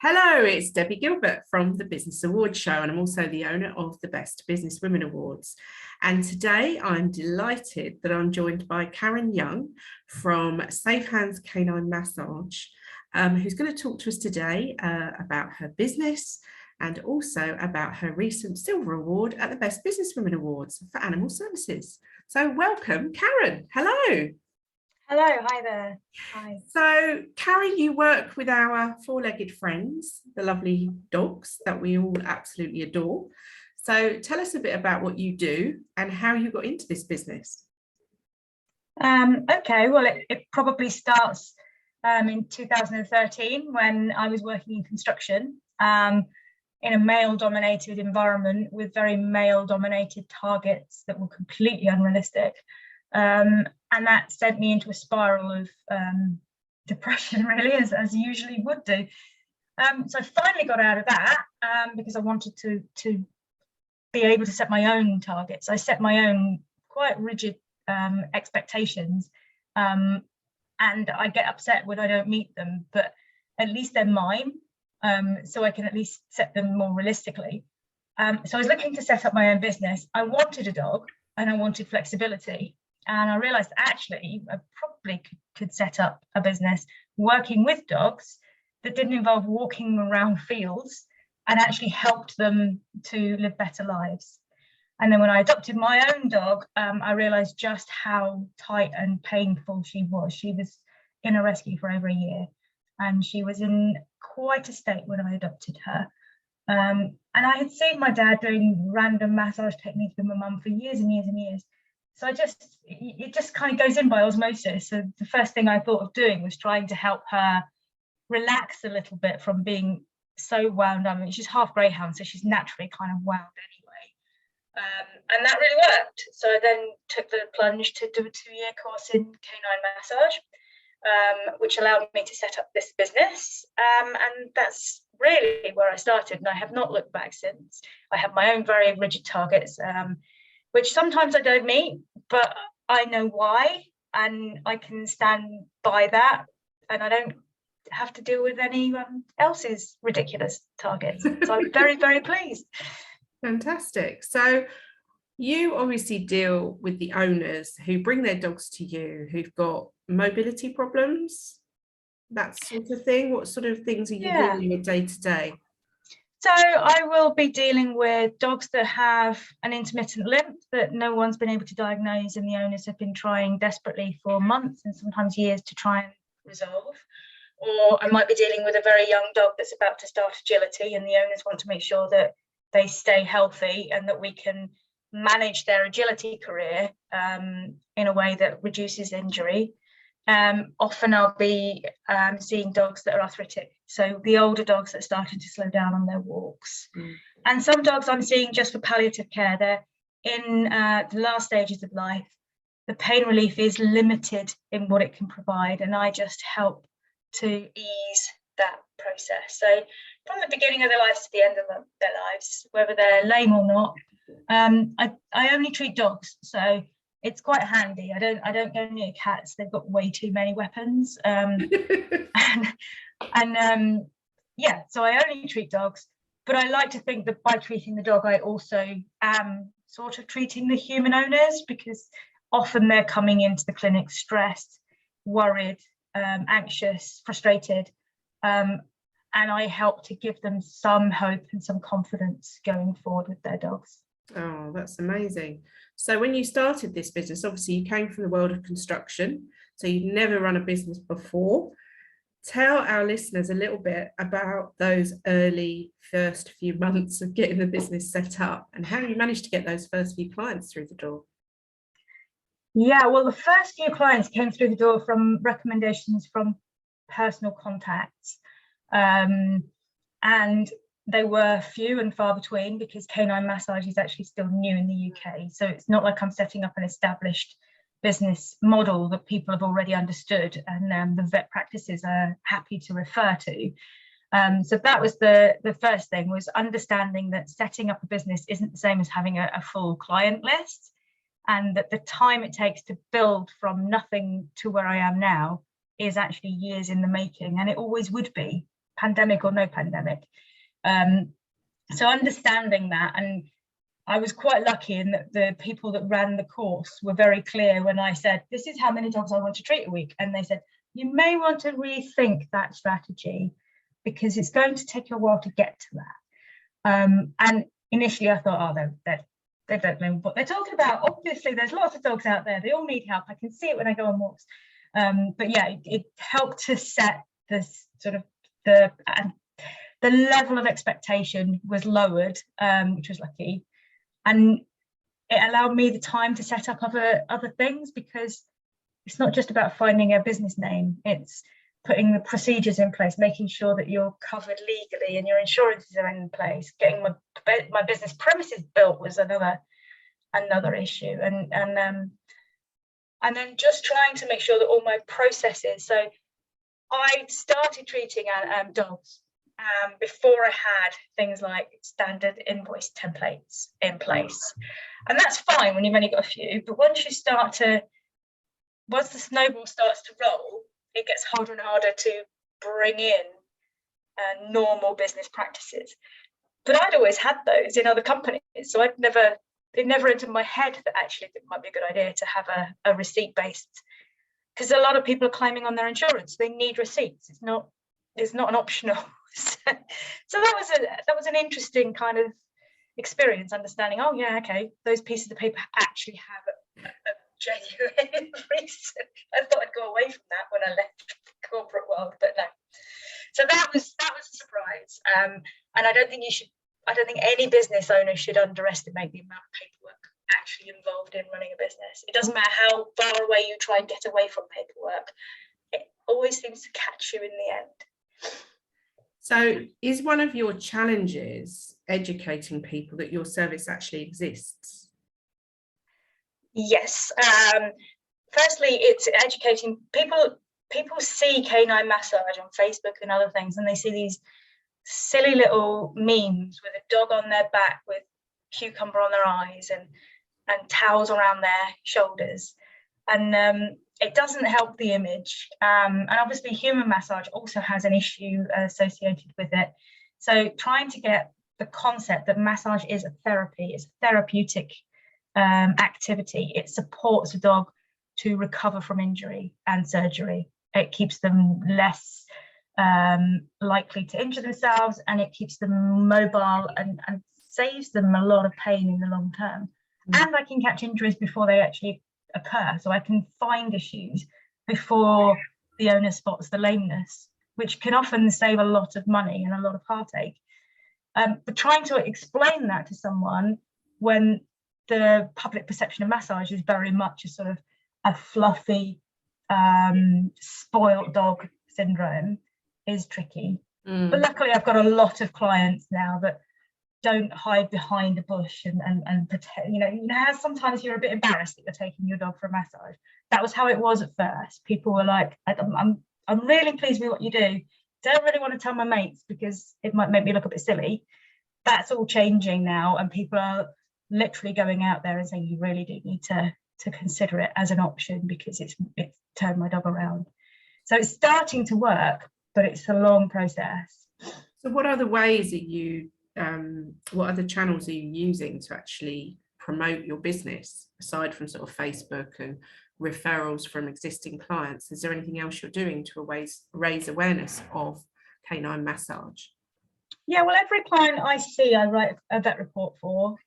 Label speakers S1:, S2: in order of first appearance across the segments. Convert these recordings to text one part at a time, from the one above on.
S1: Hello, it's Debbie Gilbert from the Business Awards Show, and I'm also the owner of the Best Business Women Awards. And today I'm delighted that I'm joined by Karen Young from Safe Hands Canine Massage, who's going to talk to us today about her business and also about her recent Silver Award at the Best Business Women Awards for Animal Services. So welcome, Karen. Hello.
S2: Hello, hi there. Hi.
S1: So, Karen, you work with our four-legged friends, the lovely dogs that we all absolutely adore. So, tell us a bit about what you do and how you got into this business.
S2: Okay, well, it probably starts in 2013 when I was working in construction in a male-dominated environment with very male-dominated targets that were completely unrealistic. And that sent me into a spiral of depression, really, as usually would do. So I finally got out of that because I wanted to be able to set my own targets. I set my own quite rigid expectations, and I get upset when I don't meet them, but at least they're mine, so I can at least set them more realistically. So I was looking to set up my own business. I wanted a dog and I wanted flexibility. And I realized actually I probably could set up a business working with dogs that didn't involve walking around fields and actually helped them to live better lives. And then when I adopted my own dog, I realized just how tight and painful she was. She was in a rescue for over a year and she was in quite a state when I adopted her. And I had seen my dad doing random massage techniques with my mum for years and years and years. So it just kind of goes in by osmosis. So the first thing I thought of doing was trying to help her relax a little bit from being so wound up. I mean, she's half greyhound, so she's naturally kind of wound anyway. And that really worked. So I then took the plunge to do a 2-year course in canine massage, which allowed me to set up this business. And that's really where I started. And I have not looked back since. I have my own very rigid targets, which sometimes I don't meet, but I know why, and I can stand by that, and I don't have to deal with anyone else's ridiculous targets. So I'm very, very pleased.
S1: Fantastic. So you obviously deal with the owners who bring their dogs to you, who've got mobility problems, that sort of thing. What sort of things are you dealing with day to day?
S2: So I will be dealing with dogs that have an intermittent limp that no one's been able to diagnose, and the owners have been trying desperately for months and sometimes years to try and resolve. Or I might be dealing with a very young dog that's about to start agility, and the owners want to make sure that they stay healthy and that we can manage their agility career in a way that reduces injury. Often I'll be seeing dogs that are arthritic, so the older dogs that are starting to slow down on their walks. And some dogs I'm seeing just for palliative care. They're in the last stages of life. The pain relief is limited in what it can provide, and I just help to ease that process. So from the beginning of their lives to the end of their lives, whether they're lame or not, I only treat dogs, so it's quite handy. I don't go near cats. They've got way too many weapons. Yeah, so I only treat dogs. But I like to think that by treating the dog, I also am sort of treating the human owners, because often they're coming into the clinic stressed, worried, anxious, frustrated. And I help to give them some hope and some confidence going forward with their dogs.
S1: Oh, that's amazing. So when you started this business, obviously you came from the world of construction, so you'd never run a business before. Tell our listeners a little bit about those early first few months of getting the business set up and how you managed to get those first few clients through the door.
S2: Yeah, well, the first few clients came through the door from recommendations from personal contacts. And they were few and far between, because canine massage is actually still new in the UK. So it's not like I'm setting up an established business model that people have already understood and the vet practices are happy to refer to. So that was the first thing, was understanding that setting up a business isn't the same as having a full client list, and that the time it takes to build from nothing to where I am now is actually years in the making, and it always would be. pandemic or no pandemic. So understanding that, and I was quite lucky in that the people that ran the course were very clear when I said, this is how many dogs I want to treat a week. And they said, you may want to rethink that strategy because it's going to take you a while to get to that. And initially I thought, oh, they don't know what they're talking about. Obviously, there's lots of dogs out there. They all need help. I can see it when I go on walks. But yeah, it helped to set this sort of the level of expectation was lowered, which was lucky. And it allowed me the time to set up other things, because it's not just about finding a business name, it's putting the procedures in place, making sure that you're covered legally and your insurances are in place. Getting my business premises built was another issue, and then just trying to make sure that all my processes. So I started treating dogs before I had things like standard invoice templates in place, and that's fine when you've only got a few. But once the snowball starts to roll, it gets harder and harder to bring in normal business practices. But I'd always had those in other companies, so it never entered my head that actually it might be a good idea to have a receipt based, because a lot of people are claiming on their insurance. They need receipts. It's not an optional. So that was an interesting kind of experience, understanding, oh yeah, okay, those pieces of paper actually have a genuine reason. I thought I'd go away from that when I left the corporate world, but no. So that was a surprise. And I don't think any business owner should underestimate the amount of paperwork actually involved in running a business. It doesn't matter how far away you try and get away from paperwork, it always seems to catch you in the end.
S1: So is one of your challenges educating people that your service actually exists?
S2: Yes. Firstly, it's educating people. People see canine massage on Facebook and other things, and they see these silly little memes with a dog on their back with cucumber on their eyes and towels around their shoulders. And it doesn't help the image. And obviously human massage also has an issue associated with it. So trying to get the concept that massage is a therapy, it's a therapeutic activity. It supports a dog to recover from injury and surgery. It keeps them less likely to injure themselves, and it keeps them mobile and saves them a lot of pain in the long term. And I can catch injuries before they actually occur, so I can find issues before the owner spots the lameness, which can often save a lot of money and a lot of heartache. But trying to explain that to someone when the public perception of massage is very much a sort of a fluffy, spoiled dog syndrome is tricky. But luckily I've got a lot of clients now that don't hide behind a bush and pretend, you know how sometimes you're a bit embarrassed that you're taking your dog for a massage. That was how it was at first. People were like, I'm really pleased with what you do. Don't really want to tell my mates because it might make me look a bit silly. That's all changing now, and people are literally going out there and saying, you really do need to consider it as an option because it's turned my dog around. So it's starting to work, but it's a long process.
S1: So what other ways are you what other channels are you using to actually promote your business, aside from sort of Facebook and referrals from existing clients? Is there anything else you're doing to raise awareness of canine massage?
S2: Yeah, well, every client I see, I write a vet report for,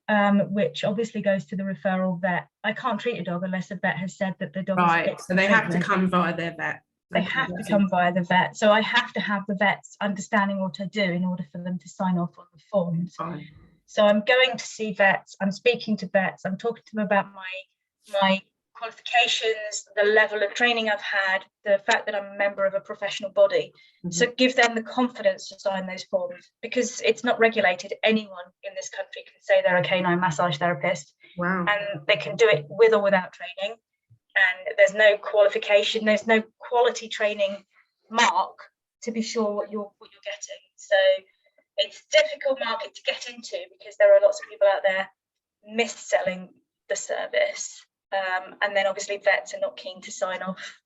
S2: which obviously goes to the referral vet. I can't treat a dog unless a vet has said that the dog
S1: right,
S2: is
S1: so they have to come via their vet.
S2: They have to come via the vet. So I have to have the vets understanding what I do in order for them to sign off on the forms.
S1: Fine.
S2: So I'm going to see vets, I'm speaking to vets, I'm talking to them about my qualifications, the level of training I've had, the fact that I'm a member of a professional body. So give them the confidence to sign those forms, because it's not regulated. Anyone in this country can say they're a canine massage therapist.
S1: Wow.
S2: And they can do it with or without training. And there's no qualification, there's no quality training mark to be sure what you're getting. So it's a difficult market to get into because there are lots of people out there mis-selling the service. And then obviously vets are not keen to sign off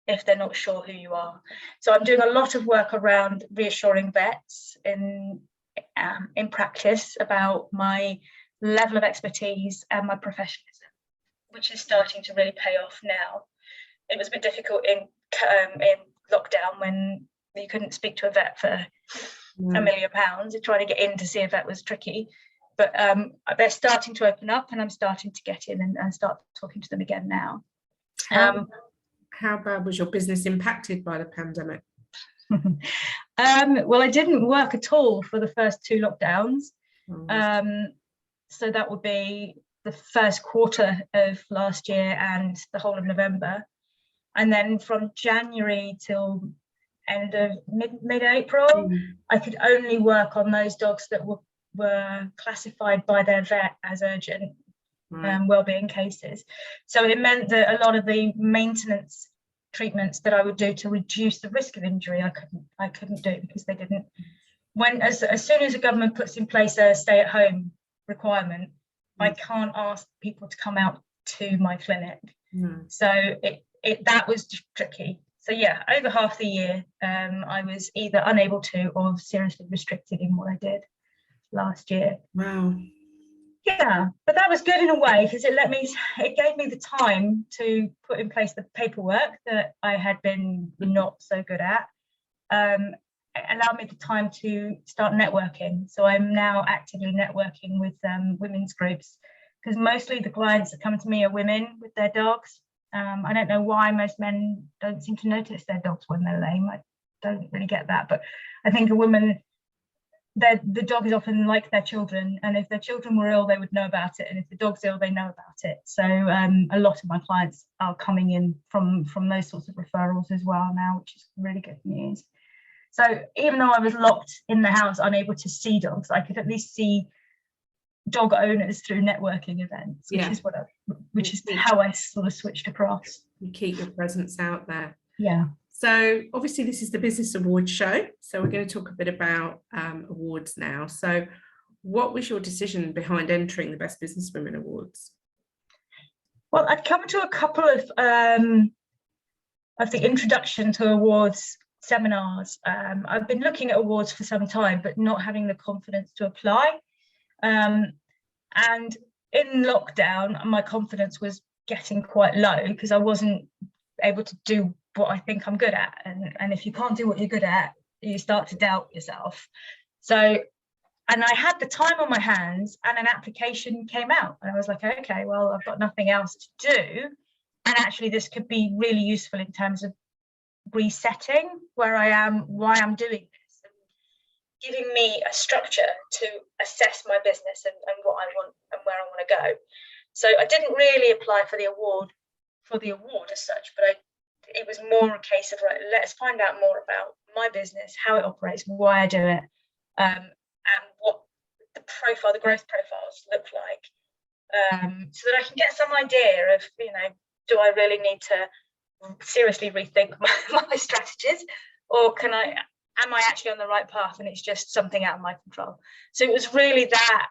S2: if they're not sure who you are. So I'm doing a lot of work around reassuring vets in practice about my level of expertise and my professionalism, which is starting to really pay off now. It was a bit difficult in lockdown when you couldn't speak to a vet for £1 million. Trying to get in to see a vet was tricky, but they're starting to open up, and I'm starting to get in and start talking to them again now.
S1: How bad was your business impacted by the pandemic?
S2: Well, I didn't work at all for the first 2 lockdowns. So that would be the first quarter of last year and the whole of November. And then from January till end of mid-April, I could only work on those dogs that were classified by their vet as urgent wellbeing cases. So it meant that a lot of the maintenance treatments that I would do to reduce the risk of injury, I couldn't do because they didn't. As soon as the government puts in place a stay-at-home requirement, I can't ask people to come out to my clinic. So that was tricky. So yeah, over half the year, I was either unable to or seriously restricted in what I did last year.
S1: Wow.
S2: Yeah, but that was good in a way because it gave me the time to put in place the paperwork that I had been not so good at. It allowed me the time to start networking. So I'm now actively networking with women's groups, because mostly the clients that come to me are women with their dogs. I don't know why most men don't seem to notice their dogs when they're lame. I don't really get that, but I think a woman, the dog is often like their children, and if their children were ill, they would know about it, and if the dog's ill, they know about it. So a lot of my clients are coming in from those sorts of referrals as well now, which is really good news. So even though I was locked in the house, unable to see dogs, I could at least see dog owners through networking events, which is how I sort of switched across.
S1: You keep your presence out there.
S2: Yeah.
S1: So obviously this is the Business Awards show. So we're going to talk a bit about awards now. So what was your decision behind entering the Best Business Women Awards?
S2: Well, I'd come to a couple of the introduction to awards seminars. I've been looking at awards for some time, but not having the confidence to apply. And in lockdown, my confidence was getting quite low because I wasn't able to do what I think I'm good at. And if you can't do what you're good at, you start to doubt yourself. So, and I had the time on my hands, and an application came out, and I was like, okay, well, I've got nothing else to do. And actually this could be really useful in terms of resetting where I am, why I'm doing this, and giving me a structure to assess my business and what I want and where I want to go. So I didn't really apply for the award as such, but it was more a case of, right, let's find out more about my business, how it operates, why I do it, and what the growth profiles look like, so that I can get some idea of, do I really need to seriously rethink my strategies, or am I actually on the right path and it's just something out of my control? So it was really that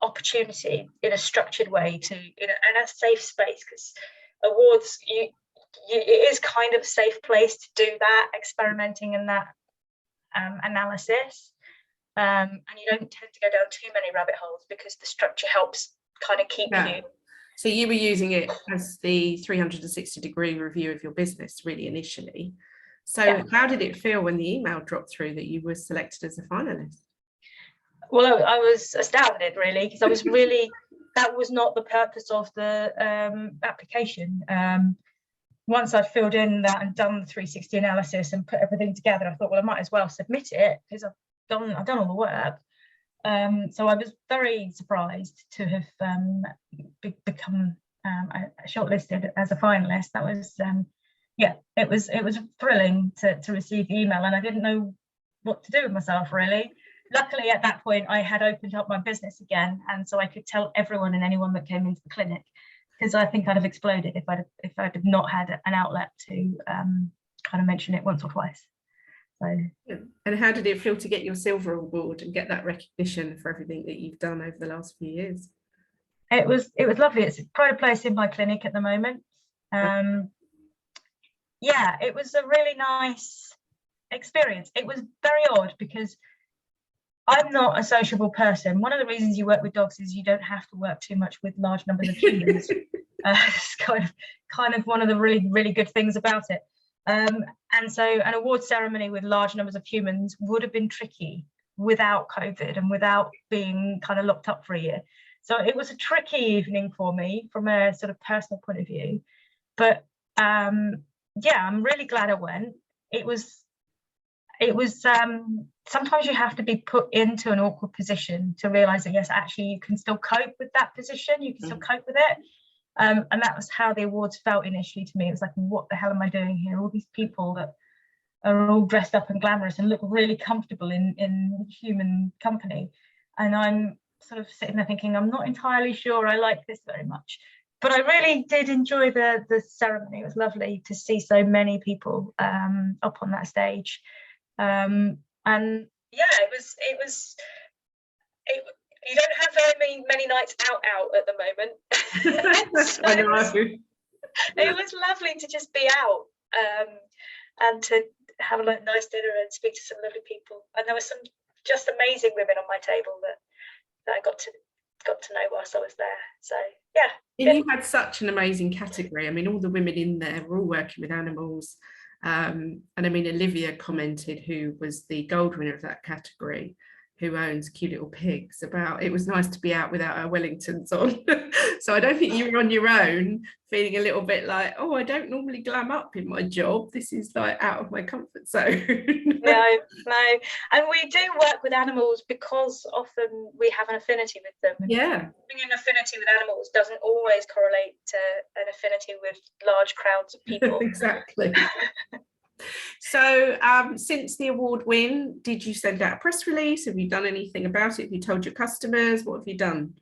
S2: opportunity in a structured way to, in a safe space, because awards, it is kind of a safe place to do that experimenting and that analysis, and you don't tend to go down too many rabbit holes because the structure helps kind of keep you.
S1: So you were using it as the 360-degree review of your business really initially. So how did it feel when the email dropped through that you were selected as a finalist?
S2: Well, I was astounded, really, because I was really, that was not the purpose of the application. Once I'd filled in that and done the 360 analysis and put everything together, I thought, well, I might as well submit it because I've done all the work. So I was very surprised to have become shortlisted as a finalist. That was, it was thrilling to receive the email, and I didn't know what to do with myself, really. Luckily, at that point, I had opened up my business again, and so I could tell everyone and anyone that came into the clinic, because I think I'd have exploded if I'd not had an outlet to kind of mention it once or twice. So.
S1: And how did it feel to get your silver award and get that recognition for everything that you've done over the last few years?
S2: It was lovely. It's a pride of place in my clinic at the moment. yeah, it was a really nice experience. It was very odd because I'm not a sociable person. One of the reasons you work with dogs is you don't have to work too much with large numbers of humans. It's kind of one of the really, really good things about it. And so an award ceremony with large numbers of humans would have been tricky without COVID and without being kind of locked up for a year. So it was a tricky evening for me from a sort of personal point of view. But yeah, I'm really glad I went. It was sometimes you have to be put into an awkward position to realize that, yes, actually you can still cope with that position, you can still cope with it. And that was how the awards felt initially to me. It was like, what the hell am I doing here? All these people that are all dressed up and glamorous and look really comfortable in human company, and I'm sort of sitting there thinking, I'm not entirely sure I like this very much. But I really did enjoy the ceremony. It was lovely to see so many people up on that stage. And yeah, it was you don't have very many nights out at the moment. So
S1: I know.
S2: it was lovely to just be out and to have a nice dinner and speak to some lovely people. And there were some just amazing women on my table that I got to know whilst I was there. So yeah.
S1: And you had such an amazing category. I mean, all the women in there were all working with animals. And I mean, Olivia commented, who was the gold winner of that category, who owns Cute Little Pigs, about it was nice to be out without our Wellingtons on. So I don't think you were on your own feeling a little bit like, oh, I don't normally glam up in my job. This is like out of my comfort zone.
S2: No. And we do work with animals because often we have an affinity with them.
S1: Yeah.
S2: Having an affinity with animals doesn't always correlate to an affinity with large crowds of people.
S1: Exactly. So since the award win, did you send out a press release? Have you done anything about it? Have you told your customers? What have you done?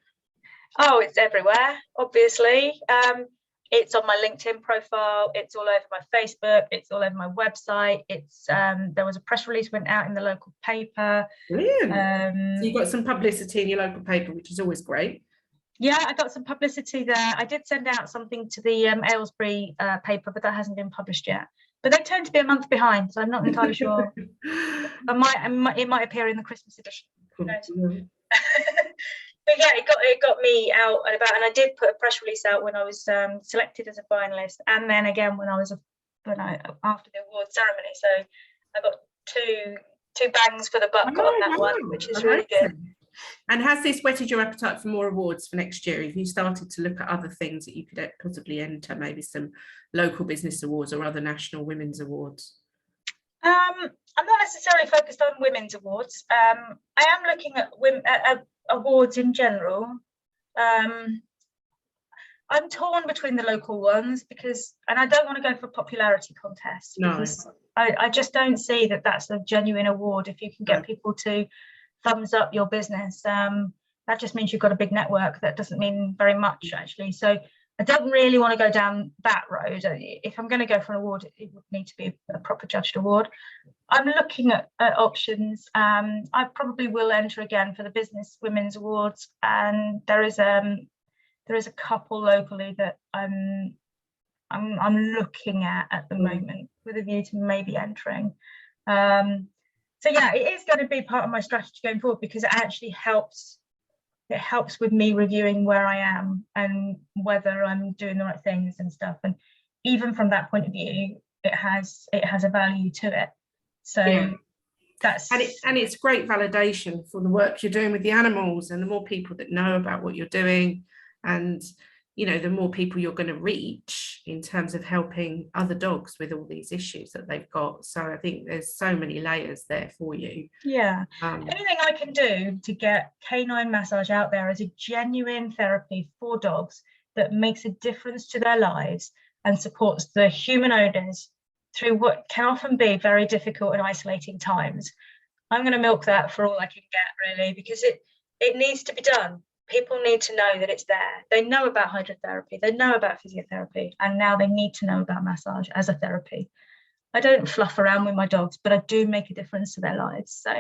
S2: Oh, it's everywhere, obviously. It's on my LinkedIn profile. It's all over my Facebook. It's all over my website. It's there was a press release went out in the local paper.
S1: Brilliant. So you got some publicity in your local paper, which is always great.
S2: Yeah, I got some publicity there. I did send out something to the Aylesbury paper, but that hasn't been published yet. But they tend to be a month behind, so I'm not entirely sure. It might appear in the Christmas edition. Who knows? But yeah, it got me out and about, and I did put a press release out when I was selected as a finalist, and then again when I was after the award ceremony. So I got two bangs for the buck on that one, which is really good.
S1: And has this whetted your appetite for more awards for next year? Have you started to look at other things that you could possibly enter, maybe some local business awards or other national women's awards?
S2: I'm not necessarily focused on women's awards. I am looking at awards in general. I'm torn between the local ones and I don't want to go for a popularity contest.
S1: No.
S2: Because I just don't see that that's a genuine award if you can get people to thumbs up your business. That just means you've got a big network. That doesn't mean very much, actually. So I don't really want to go down that road. If I'm going to go for an award, it would need to be a proper judged award. I'm looking at options. I probably will enter again for the Business Women's Awards, and there is a couple locally that I'm looking at the moment with a view to maybe entering. So yeah, it is going to be part of my strategy going forward, because it actually helps. It helps with me reviewing where I am and whether I'm doing the right things and stuff. And even from that point of view, it has a value to it. So yeah.
S1: It's great validation for the work you're doing with the animals, and the more people that know about what you're doing, and the more people you're going to reach in terms of helping other dogs with all these issues that they've got. So I think there's so many layers there for you.
S2: Yeah. Anything I can do to get canine massage out there as a genuine therapy for dogs that makes a difference to their lives and supports the human owners through what can often be very difficult and isolating times, I'm going to milk that for all I can get, really, because it needs to be done. People need to know that it's there. They know about hydrotherapy, they know about physiotherapy, and now they need to know about massage as a therapy. I don't fluff around with my dogs, but I do make a difference to their lives. So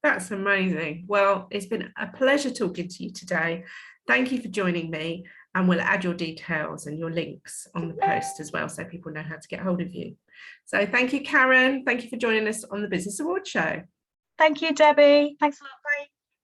S1: that's amazing. Well, it's been a pleasure talking to you today. Thank you for joining me. and we'll add your details and your links on the post as well, so people know how to get hold of you. So thank you, Karen. Thank you for joining us on the Business Awards show.
S2: Thank you, Debbie. Thanks a lot. Bye.